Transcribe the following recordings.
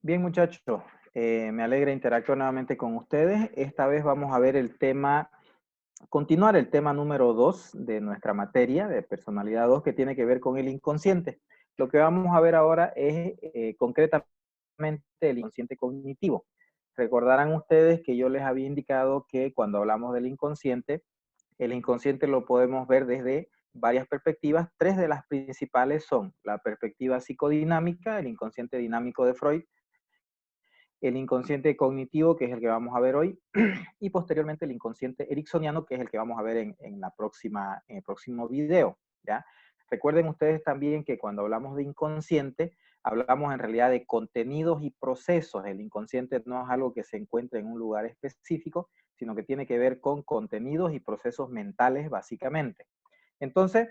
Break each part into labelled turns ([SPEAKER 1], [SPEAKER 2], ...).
[SPEAKER 1] Bien, muchachos, me alegra interactuar nuevamente con ustedes. Esta vez vamos a ver el tema, continuar el tema número 2 de nuestra materia de personalidad 2 que tiene que ver con el inconsciente. Lo que vamos a ver ahora es concretamente el inconsciente cognitivo. Recordarán ustedes que yo les había indicado que cuando hablamos del inconsciente, el inconsciente lo podemos ver desde varias perspectivas. Tres de las principales son la perspectiva psicodinámica, el inconsciente dinámico de Freud, el inconsciente cognitivo, que es el que vamos a ver hoy, y posteriormente el inconsciente ericksoniano, que es el que vamos a ver en el próximo video, ¿ya? Recuerden ustedes también que cuando hablamos de inconsciente, hablamos en realidad de contenidos y procesos. El inconsciente no es algo que se encuentra en un lugar específico, sino que tiene que ver con contenidos y procesos mentales, básicamente. Entonces,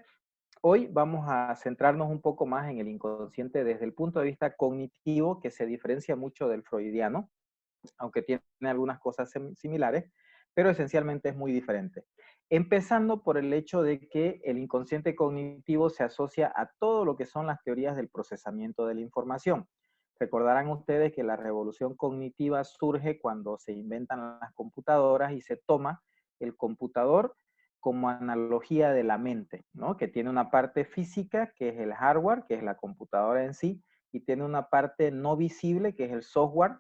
[SPEAKER 1] hoy vamos a centrarnos un poco más en el inconsciente desde el punto de vista cognitivo, que se diferencia mucho del freudiano, aunque tiene algunas cosas similares, pero esencialmente es muy diferente. Empezando por el hecho de que el inconsciente cognitivo se asocia a todo lo que son las teorías del procesamiento de la información. Recordarán ustedes que la revolución cognitiva surge cuando se inventan las computadoras y se toma el computador como analogía de la mente, ¿no? Que tiene una parte física, que es el hardware, que es la computadora en sí, y tiene una parte no visible, que es el software,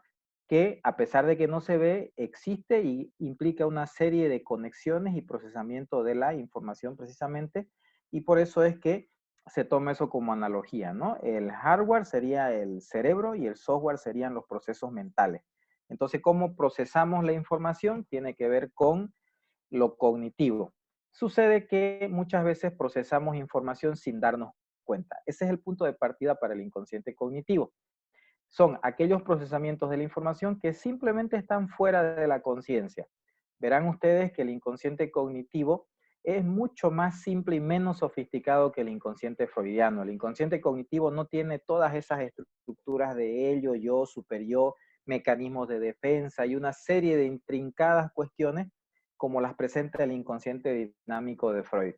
[SPEAKER 1] que a pesar de que no se ve, existe y implica una serie de conexiones y procesamiento de la información precisamente, y por eso es que se toma eso como analogía, ¿no? El hardware sería el cerebro y el software serían los procesos mentales. Entonces, cómo procesamos la información tiene que ver con lo cognitivo. Sucede que muchas veces procesamos información sin darnos cuenta. Ese es el punto de partida para el inconsciente cognitivo. Son aquellos procesamientos de la información que simplemente están fuera de la conciencia. Verán ustedes que el inconsciente cognitivo es mucho más simple y menos sofisticado que el inconsciente freudiano. El inconsciente cognitivo no tiene todas esas estructuras de ello, yo, superior, mecanismos de defensa y una serie de intrincadas cuestiones como las presenta el inconsciente dinámico de Freud.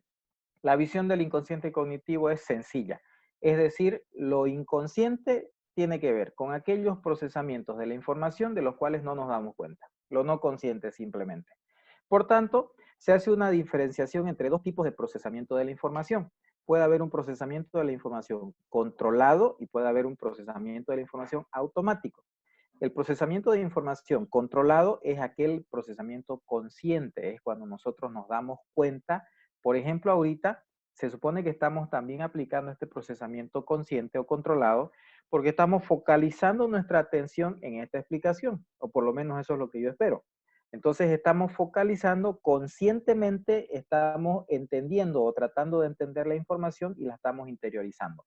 [SPEAKER 1] La visión del inconsciente cognitivo es sencilla, es decir, lo inconsciente tiene que ver con aquellos procesamientos de la información de los cuales no nos damos cuenta, lo no consciente simplemente. Por tanto, se hace una diferenciación entre dos tipos de procesamiento de la información. Puede haber un procesamiento de la información controlado y puede haber un procesamiento de la información automático. El procesamiento de información controlado es aquel procesamiento consciente, es cuando nosotros nos damos cuenta. Por ejemplo, ahorita se supone que estamos también aplicando este procesamiento consciente o controlado porque estamos focalizando nuestra atención en esta explicación, o por lo menos eso es lo que yo espero. Entonces estamos focalizando conscientemente, estamos entendiendo o tratando de entender la información y la estamos interiorizando.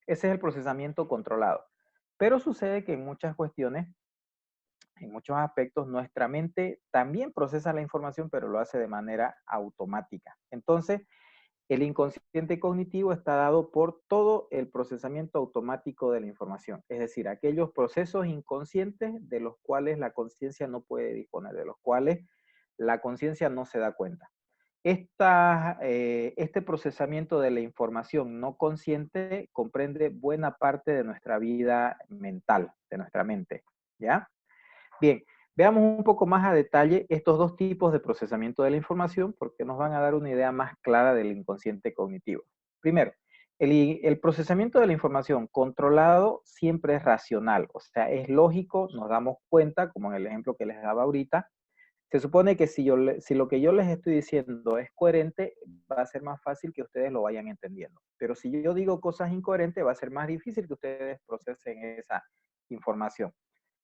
[SPEAKER 1] Ese es el procesamiento controlado. Pero sucede que en muchas cuestiones, en muchos aspectos, nuestra mente también procesa la información, pero lo hace de manera automática. Entonces, el inconsciente cognitivo está dado por todo el procesamiento automático de la información, es decir, aquellos procesos inconscientes de los cuales la conciencia no puede disponer, de los cuales la conciencia no se da cuenta. Este procesamiento de la información no consciente comprende buena parte de nuestra vida mental, de nuestra mente, ¿ya? Bien, veamos un poco más a detalle estos dos tipos de procesamiento de la información porque nos van a dar una idea más clara del inconsciente cognitivo. Primero, el procesamiento de la información controlado siempre es racional, o sea, es lógico, nos damos cuenta, como en el ejemplo que les daba ahorita. Se supone que si lo que yo les estoy diciendo es coherente, va a ser más fácil que ustedes lo vayan entendiendo. Pero si yo digo cosas incoherentes, va a ser más difícil que ustedes procesen esa información.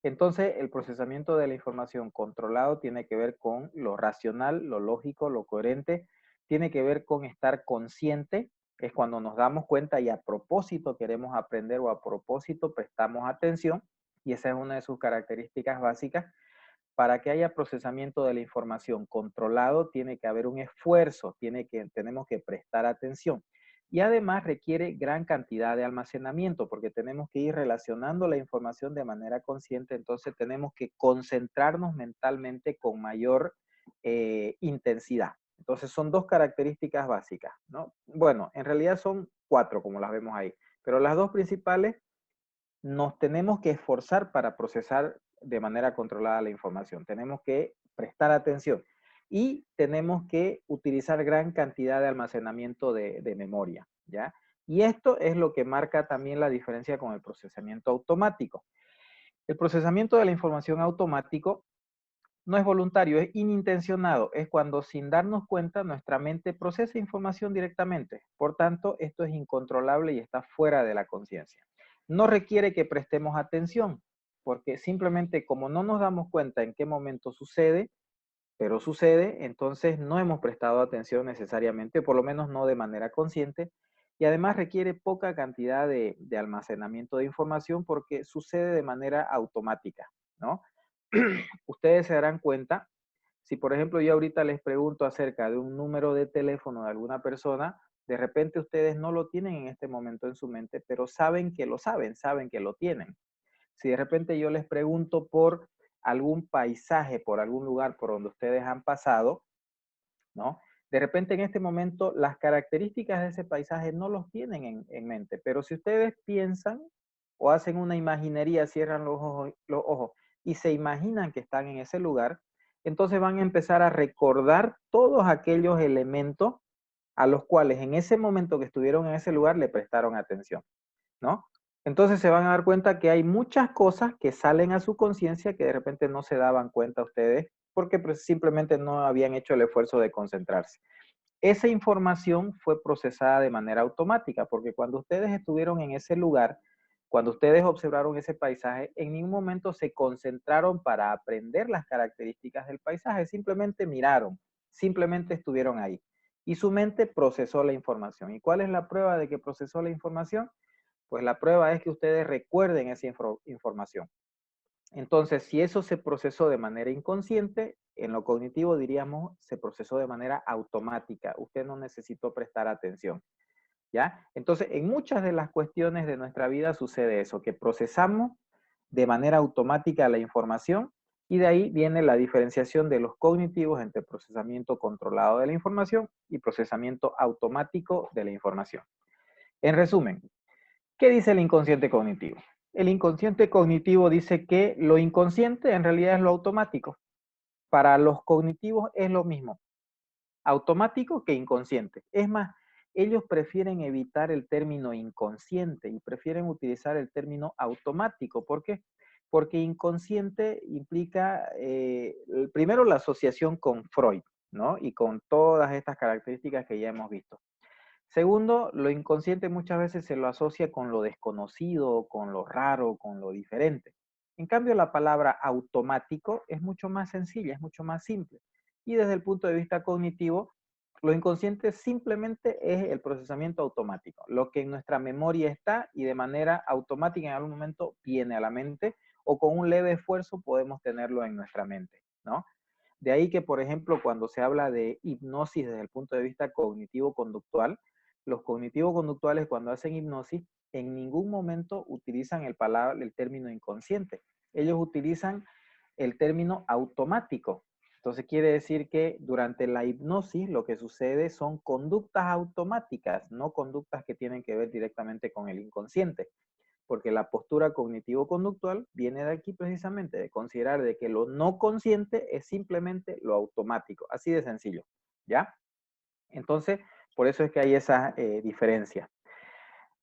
[SPEAKER 1] Entonces, el procesamiento de la información controlado tiene que ver con lo racional, lo lógico, lo coherente, tiene que ver con estar consciente, es cuando nos damos cuenta y a propósito queremos aprender o a propósito prestamos atención, y esa es una de sus características básicas. Para que haya procesamiento de la información controlado, tiene que haber un esfuerzo, tenemos que prestar atención. Y además requiere gran cantidad de almacenamiento, porque tenemos que ir relacionando la información de manera consciente, entonces tenemos que concentrarnos mentalmente con mayor intensidad. Entonces son dos características básicas, ¿no? Bueno, en realidad son cuatro, como las vemos ahí, pero las dos principales nos tenemos que esforzar para procesar de manera controlada la información. Tenemos que prestar atención y tenemos que utilizar gran cantidad de almacenamiento de memoria, ¿ya? Y esto es lo que marca también la diferencia con el procesamiento automático. El procesamiento de la información automático no es voluntario, es inintencionado. Es cuando sin darnos cuenta nuestra mente procesa información directamente. Por tanto, esto es incontrolable y está fuera de la conciencia. No requiere que prestemos atención, porque simplemente como no nos damos cuenta en qué momento sucede, pero sucede, entonces no hemos prestado atención necesariamente, por lo menos no de manera consciente, y además requiere poca cantidad de almacenamiento de información porque sucede de manera automática, ¿no? Ustedes se darán cuenta, si por ejemplo yo ahorita les pregunto acerca de un número de teléfono de alguna persona, de repente ustedes no lo tienen en este momento en su mente, pero saben que lo saben que lo tienen. Si de repente yo les pregunto por algún paisaje, por algún lugar por donde ustedes han pasado, ¿no? De repente en este momento las características de ese paisaje no los tienen en mente, pero si ustedes piensan o hacen una imaginería, cierran los ojos y se imaginan que están en ese lugar, entonces van a empezar a recordar todos aquellos elementos a los cuales en ese momento que estuvieron en ese lugar le prestaron atención, ¿no? Entonces se van a dar cuenta que hay muchas cosas que salen a su conciencia que de repente no se daban cuenta ustedes porque pues, simplemente no habían hecho el esfuerzo de concentrarse. Esa información fue procesada de manera automática porque cuando ustedes estuvieron en ese lugar, cuando ustedes observaron ese paisaje, en ningún momento se concentraron para aprender las características del paisaje, simplemente miraron, simplemente estuvieron ahí. Y su mente procesó la información. ¿Y cuál es la prueba de que procesó la información? Pues la prueba es que ustedes recuerden esa información. Entonces, si eso se procesó de manera inconsciente, en lo cognitivo diríamos se procesó de manera automática. Usted no necesitó prestar atención, ¿ya? Entonces, en muchas de las cuestiones de nuestra vida sucede eso, que procesamos de manera automática la información y de ahí viene la diferenciación de los cognitivos entre procesamiento controlado de la información y procesamiento automático de la información. En resumen, ¿qué dice el inconsciente cognitivo? El inconsciente cognitivo dice que lo inconsciente en realidad es lo automático. Para los cognitivos es lo mismo, automático que inconsciente. Es más, ellos prefieren evitar el término inconsciente y prefieren utilizar el término automático. ¿Por qué? Porque inconsciente implica, primero, la asociación con Freud, ¿no? Y con todas estas características que ya hemos visto. Segundo, lo inconsciente muchas veces se lo asocia con lo desconocido, con lo raro, con lo diferente. En cambio, la palabra automático es mucho más sencilla, es mucho más simple. Y desde el punto de vista cognitivo, lo inconsciente simplemente es el procesamiento automático, lo que en nuestra memoria está y de manera automática en algún momento viene a la mente o con un leve esfuerzo podemos tenerlo en nuestra mente, ¿no? De ahí que, por ejemplo, cuando se habla de hipnosis desde el punto de vista cognitivo-conductual, los cognitivo-conductuales cuando hacen hipnosis en ningún momento utilizan el término inconsciente. Ellos utilizan el término automático. Entonces quiere decir que durante la hipnosis lo que sucede son conductas automáticas, no conductas que tienen que ver directamente con el inconsciente. Porque la postura cognitivo-conductual viene de aquí precisamente, de considerar de que lo no consciente es simplemente lo automático, así de sencillo, ¿ya? Entonces, por eso es que hay esa diferencia.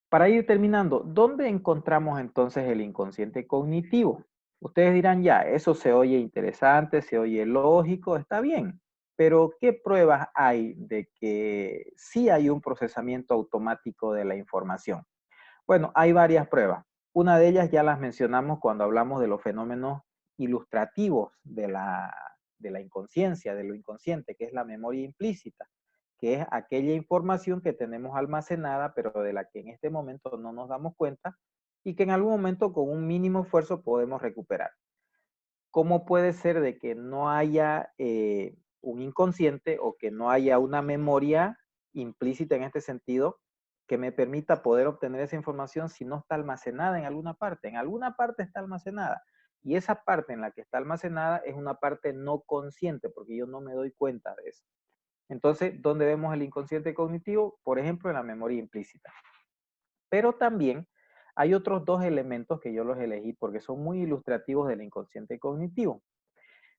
[SPEAKER 1] Para ir terminando, ¿dónde encontramos entonces el inconsciente cognitivo? Ustedes dirán, ya, eso se oye interesante, se oye lógico, está bien, pero ¿qué pruebas hay de que sí hay un procesamiento automático de la información? Bueno, hay varias pruebas. Una de ellas ya las mencionamos cuando hablamos de los fenómenos ilustrativos de la inconsciencia, de lo inconsciente, que es la memoria implícita, que es aquella información que tenemos almacenada, pero de la que en este momento no nos damos cuenta y que en algún momento con un mínimo esfuerzo podemos recuperar. ¿Cómo puede ser de que no haya un inconsciente o que no haya una memoria implícita en este sentido que me permita poder obtener esa información si no está almacenada en alguna parte? En alguna parte está almacenada. Y esa parte en la que está almacenada es una parte no consciente, porque yo no me doy cuenta de eso. Entonces, ¿dónde vemos el inconsciente cognitivo? Por ejemplo, en la memoria implícita. Pero también Hay otros dos elementos que yo los elegí porque son muy ilustrativos del inconsciente cognitivo.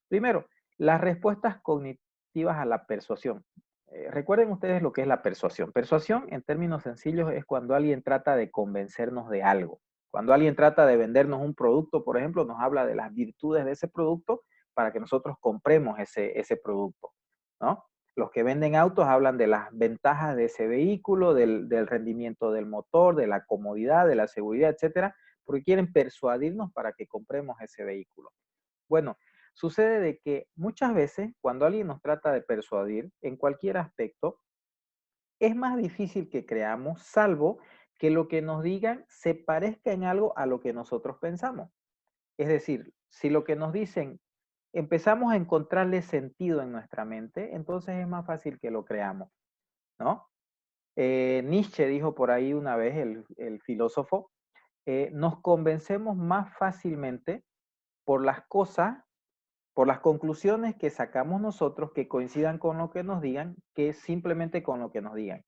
[SPEAKER 1] Primero, las respuestas cognitivas a la persuasión. Recuerden ustedes lo que es la persuasión. Persuasión, en términos sencillos, es cuando alguien trata de convencernos de algo. Cuando alguien trata de vendernos un producto, por ejemplo, nos habla de las virtudes de ese producto para que nosotros compremos ese producto, ¿no? Los que venden autos hablan de las ventajas de ese vehículo, del rendimiento del motor, de la comodidad, de la seguridad, etcétera, porque quieren persuadirnos para que compremos ese vehículo. Bueno, sucede de que muchas veces cuando alguien nos trata de persuadir en cualquier aspecto, es más difícil que creamos, salvo que lo que nos digan se parezca en algo a lo que nosotros pensamos. Es decir, si lo que nos dicen empezamos a encontrarle sentido en nuestra mente, entonces es más fácil que lo creamos, ¿no? Nietzsche dijo por ahí una vez, el filósofo, nos convencemos más fácilmente por las cosas, por las conclusiones que sacamos nosotros que coincidan con lo que nos digan, que simplemente con lo que nos digan.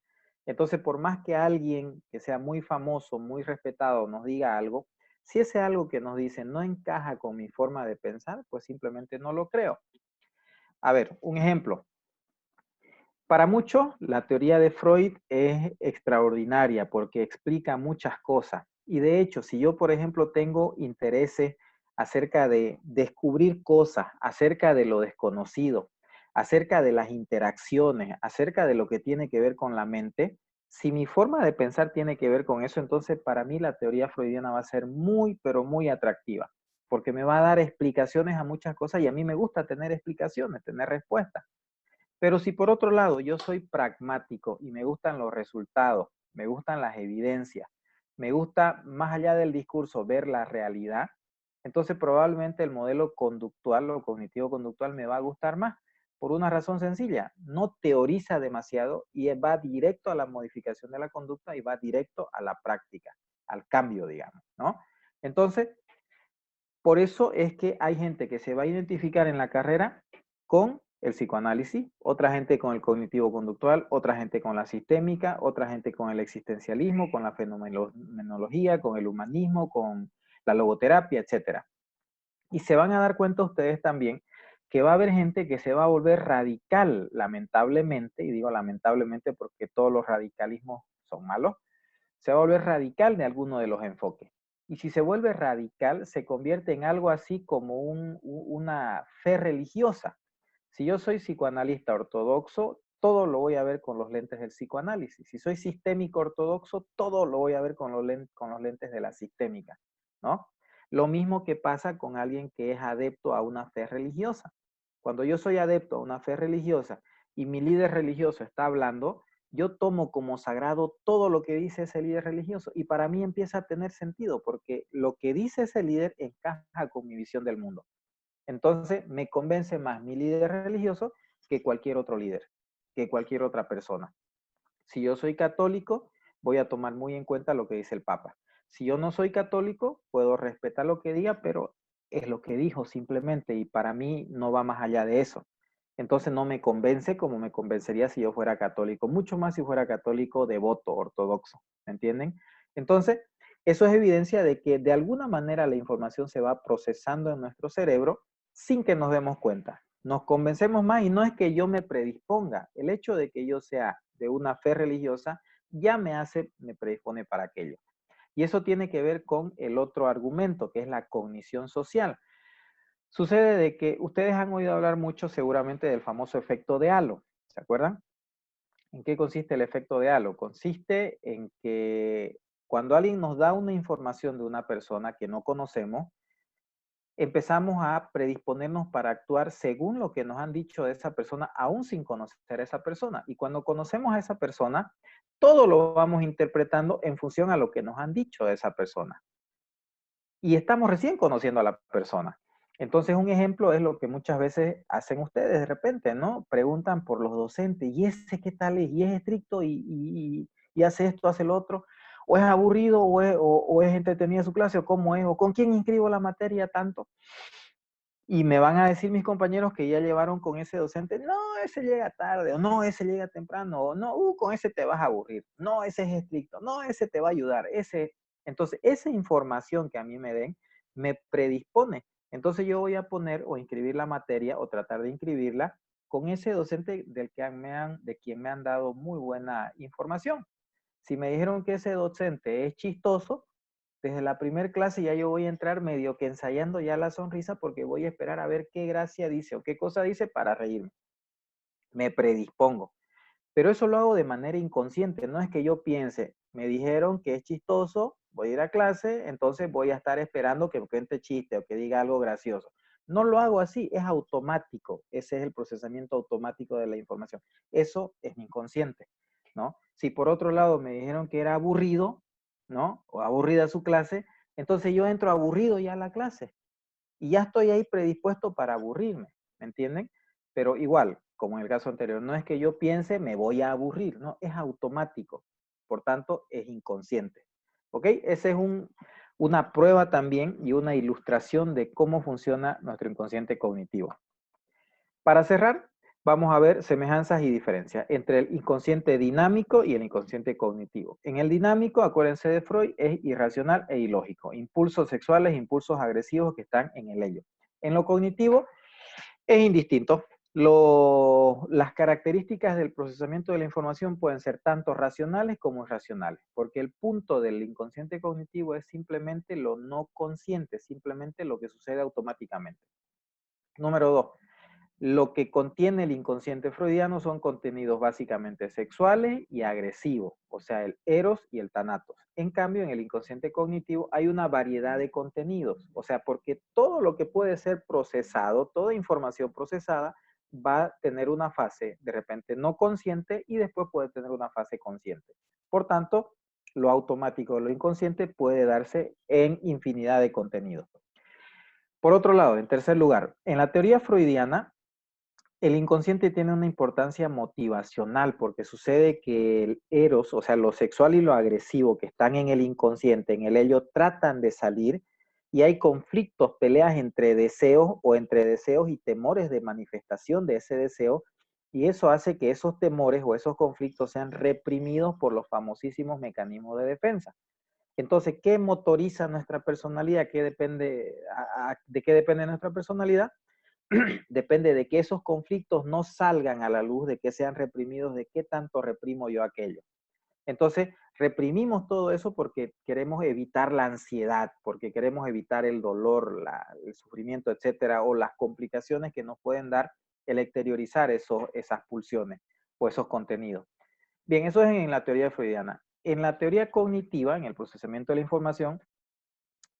[SPEAKER 1] Entonces, por más que alguien que sea muy famoso, muy respetado, nos diga algo, si ese algo que nos dice no encaja con mi forma de pensar, pues simplemente no lo creo. A ver, un ejemplo. Para muchos, la teoría de Freud es extraordinaria porque explica muchas cosas. Y de hecho, si yo, por ejemplo, tengo intereses acerca de descubrir cosas, acerca de lo desconocido, acerca de las interacciones, acerca de lo que tiene que ver con la mente, si mi forma de pensar tiene que ver con eso, entonces para mí la teoría freudiana va a ser muy, pero muy atractiva, porque me va a dar explicaciones a muchas cosas y a mí me gusta tener explicaciones, tener respuestas. Pero si por otro lado yo soy pragmático y me gustan los resultados, me gustan las evidencias, me gusta más allá del discurso ver la realidad, entonces probablemente el modelo conductual o cognitivo-conductual me va a gustar más por una razón sencilla, no teoriza demasiado y va directo a la modificación de la conducta y va directo a la práctica, al cambio, digamos, ¿no? Entonces, por eso es que hay gente que se va a identificar en la carrera con el psicoanálisis, otra gente con el cognitivo-conductual, otra gente con la sistémica, otra gente con el existencialismo, con la fenomenología, con el humanismo, con la logoterapia, etcétera. Y se van a dar cuenta ustedes también que va a haber gente que se va a volver radical, lamentablemente, y digo lamentablemente porque todos los radicalismos son malos, se va a volver radical de alguno de los enfoques. Y si se vuelve radical, se convierte en algo así como una fe religiosa. Si yo soy psicoanalista ortodoxo, todo lo voy a ver con los lentes del psicoanálisis. Si soy sistémico ortodoxo, todo lo voy a ver con los lentes de la sistémica, ¿no? Lo mismo que pasa con alguien que es adepto a una fe religiosa. Cuando yo soy adepto a una fe religiosa y mi líder religioso está hablando, yo tomo como sagrado todo lo que dice ese líder religioso y para mí empieza a tener sentido porque lo que dice ese líder encaja con mi visión del mundo. Entonces me convence más mi líder religioso que cualquier otro líder, que cualquier otra persona. Si yo soy católico, voy a tomar muy en cuenta lo que dice el Papa. Si yo no soy católico, puedo respetar lo que diga, pero es lo que dijo simplemente y para mí no va más allá de eso. Entonces no me convence como me convencería si yo fuera católico, mucho más si fuera católico devoto, ortodoxo, ¿me entienden? Entonces, eso es evidencia de que de alguna manera la información se va procesando en nuestro cerebro sin que nos demos cuenta. Nos convencemos más y no es que yo me predisponga, el hecho de que yo sea de una fe religiosa ya me predispone para aquello. Y eso tiene que ver con el otro argumento, que es la cognición social. Sucede de que ustedes han oído hablar mucho seguramente del famoso efecto de halo, ¿se acuerdan? ¿En qué consiste el efecto de halo? Consiste en que cuando alguien nos da una información de una persona que no conocemos, empezamos a predisponernos para actuar según lo que nos han dicho de esa persona, aún sin conocer a esa persona. Y cuando conocemos a esa persona, todo lo vamos interpretando en función a lo que nos han dicho de esa persona. Y estamos recién conociendo a la persona. Entonces, un ejemplo es lo que muchas veces hacen ustedes de repente, ¿no? Preguntan por los docentes, ¿y ese qué tal es? ¿Y es estricto? ¿Y hace esto, hace lo otro? ¿O es aburrido? ¿O es entretenida su clase? ¿O cómo es? ¿O con quién inscribo la materia tanto? Y me van a decir mis compañeros que ya llevaron con ese docente, no, ese llega tarde, o no, ese llega temprano, o no, con ese te vas a aburrir, no, ese es estricto, no, ese te va a ayudar, ese. Entonces, esa información que a mí me den me predispone. Entonces, yo voy a poner o inscribir la materia o tratar de inscribirla con ese docente de quien me han dado muy buena información. Si me dijeron que ese docente es chistoso, desde la primera clase ya yo voy a entrar medio que ensayando ya la sonrisa porque voy a esperar a ver qué gracia dice o qué cosa dice para reírme. Me predispongo. Pero eso lo hago de manera inconsciente, no es que yo piense, me dijeron que es chistoso, voy a ir a clase, entonces voy a estar esperando que me cuente chiste o que diga algo gracioso. No lo hago así, es automático, ese es el procesamiento automático de la información. Eso es mi inconsciente, ¿no? Si por otro lado me dijeron que era aburrido, ¿no? O aburrida su clase, entonces yo entro aburrido ya a la clase y ya estoy ahí predispuesto para aburrirme, ¿me entienden? Pero igual, como en el caso anterior, no es que yo piense me voy a aburrir, no, es automático, por tanto es inconsciente, ¿ok? Esa es una prueba también y una ilustración de cómo funciona nuestro inconsciente cognitivo. Para cerrar, vamos a ver semejanzas y diferencias entre el inconsciente dinámico y el inconsciente cognitivo. En el dinámico, acuérdense de Freud, es irracional e ilógico. Impulsos sexuales, impulsos agresivos que están en el ello. En lo cognitivo, es indistinto. Las características del procesamiento de la información pueden ser tanto racionales como irracionales, porque el punto del inconsciente cognitivo es simplemente lo no consciente, simplemente lo que sucede automáticamente. Número 2. Lo que contiene el inconsciente freudiano son contenidos básicamente sexuales y agresivos, o sea, el eros y el thanatos. En cambio, en el inconsciente cognitivo hay una variedad de contenidos, o sea, porque todo lo que puede ser procesado, toda información procesada, va a tener una fase de repente no consciente y después puede tener una fase consciente. Por tanto, lo automático, lo inconsciente puede darse en infinidad de contenidos. Por otro lado, en tercer lugar, en la teoría freudiana, el inconsciente tiene una importancia motivacional porque sucede que el eros, o sea, lo sexual y lo agresivo que están en el inconsciente, en el ello, tratan de salir y hay conflictos, peleas entre deseos o entre deseos y temores de manifestación de ese deseo y eso hace que esos temores o esos conflictos sean reprimidos por los famosísimos mecanismos de defensa. Entonces, ¿qué motoriza nuestra personalidad? ¿De qué depende nuestra personalidad? Depende de que esos conflictos no salgan a la luz, de que sean reprimidos, de qué tanto reprimo yo aquello. Entonces, reprimimos todo eso porque queremos evitar la ansiedad, porque queremos evitar el dolor, el sufrimiento, etcétera, o las complicaciones que nos pueden dar el exteriorizar esas pulsiones o esos contenidos. Bien, eso es en la teoría freudiana. En la teoría cognitiva, en el procesamiento de la información,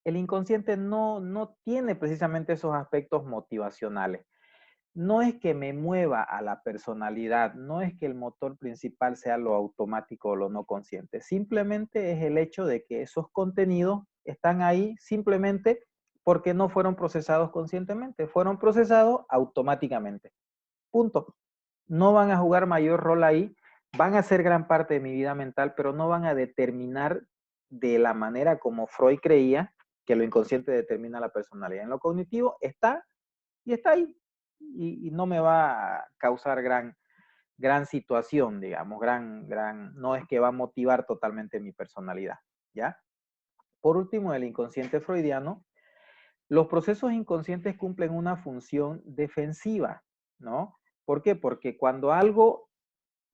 [SPEAKER 1] el inconsciente no tiene precisamente esos aspectos motivacionales. No es que me mueva a la personalidad, no es que el motor principal sea lo automático o lo no consciente, simplemente es el hecho de que esos contenidos están ahí simplemente porque no fueron procesados conscientemente, fueron procesados automáticamente. Punto. No van a jugar mayor rol ahí, van a ser gran parte de mi vida mental, pero no van a determinar de la manera como Freud creía que lo inconsciente determina la personalidad. En lo cognitivo está y está ahí. Y no me va a causar gran situación, digamos, no es que va a motivar totalmente mi personalidad, ¿ya? Por último, el inconsciente freudiano, los procesos inconscientes cumplen una función defensiva, ¿no? ¿Por qué? Porque cuando algo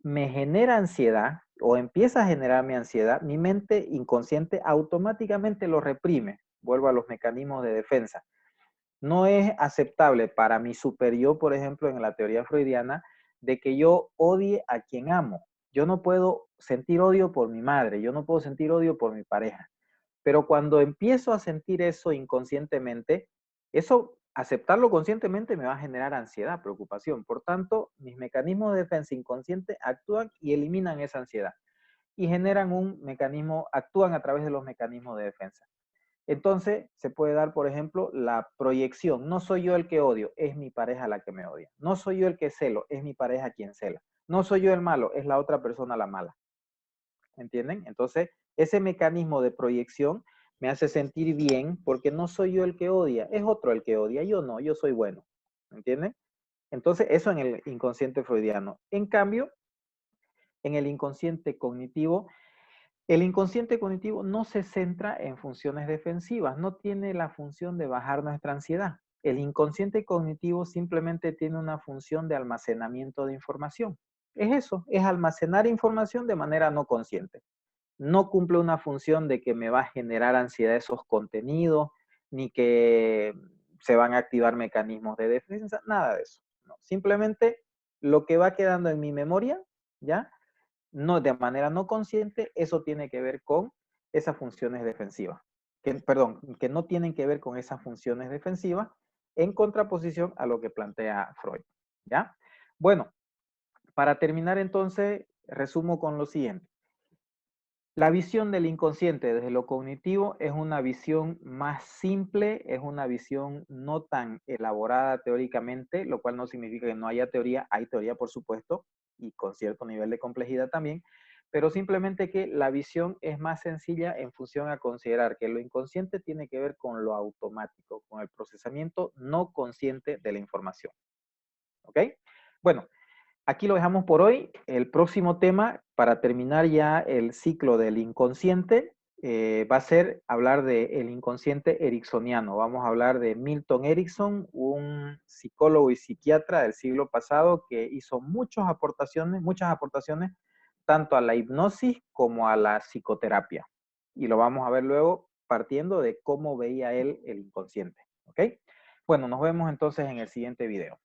[SPEAKER 1] me genera ansiedad o empieza a generarme ansiedad, mi mente inconsciente automáticamente lo reprime. Vuelvo a los mecanismos de defensa. No es aceptable para mi superior, por ejemplo, en la teoría freudiana, de que yo odie a quien amo. Yo no puedo sentir odio por mi madre, yo no puedo sentir odio por mi pareja. Pero cuando empiezo a sentir eso inconscientemente, eso, aceptarlo conscientemente me va a generar ansiedad, preocupación. Por tanto, mis mecanismos de defensa inconsciente actúan y eliminan esa ansiedad. Y generan un mecanismo, actúan a través de los mecanismos de defensa. Entonces, se puede dar, por ejemplo, la proyección. No soy yo el que odio, es mi pareja la que me odia. No soy yo el que celo, es mi pareja quien cela. No soy yo el malo, es la otra persona la mala. ¿Entienden? Entonces, ese mecanismo de proyección me hace sentir bien porque no soy yo el que odia, es otro el que odia. Yo no, yo soy bueno. ¿Entienden? Entonces, eso en el inconsciente freudiano. En cambio, en el inconsciente cognitivo, El inconsciente cognitivo no se centra en funciones defensivas, no tiene la función de bajar nuestra ansiedad. El inconsciente cognitivo simplemente tiene una función de almacenamiento de información. Es eso, es almacenar información de manera no consciente. No cumple una función de que me va a generar ansiedad esos contenidos, ni que se van a activar mecanismos de defensa, nada de eso. No, simplemente lo que va quedando en mi memoria, ¿ya? No, de manera no consciente, eso tiene que ver con esas funciones defensivas. Perdón, que no tienen que ver con esas funciones defensivas en contraposición a lo que plantea Freud. ¿Ya? Bueno, para terminar entonces, resumo con lo siguiente. La visión del inconsciente desde lo cognitivo es una visión más simple, es una visión no tan elaborada teóricamente, lo cual no significa que no haya teoría, hay teoría por supuesto, y con cierto nivel de complejidad también, pero simplemente que la visión es más sencilla en función a considerar que lo inconsciente tiene que ver con lo automático, con el procesamiento no consciente de la información. ¿Ok? Bueno, aquí lo dejamos por hoy. El próximo tema, para terminar ya el ciclo del inconsciente, va a ser hablar del inconsciente ericksoniano. Vamos a hablar de Milton Erickson, un psicólogo y psiquiatra del siglo pasado que hizo muchas aportaciones, tanto a la hipnosis como a la psicoterapia. Y lo vamos a ver luego partiendo de cómo veía él el inconsciente. ¿Ok? Bueno, nos vemos entonces en el siguiente video.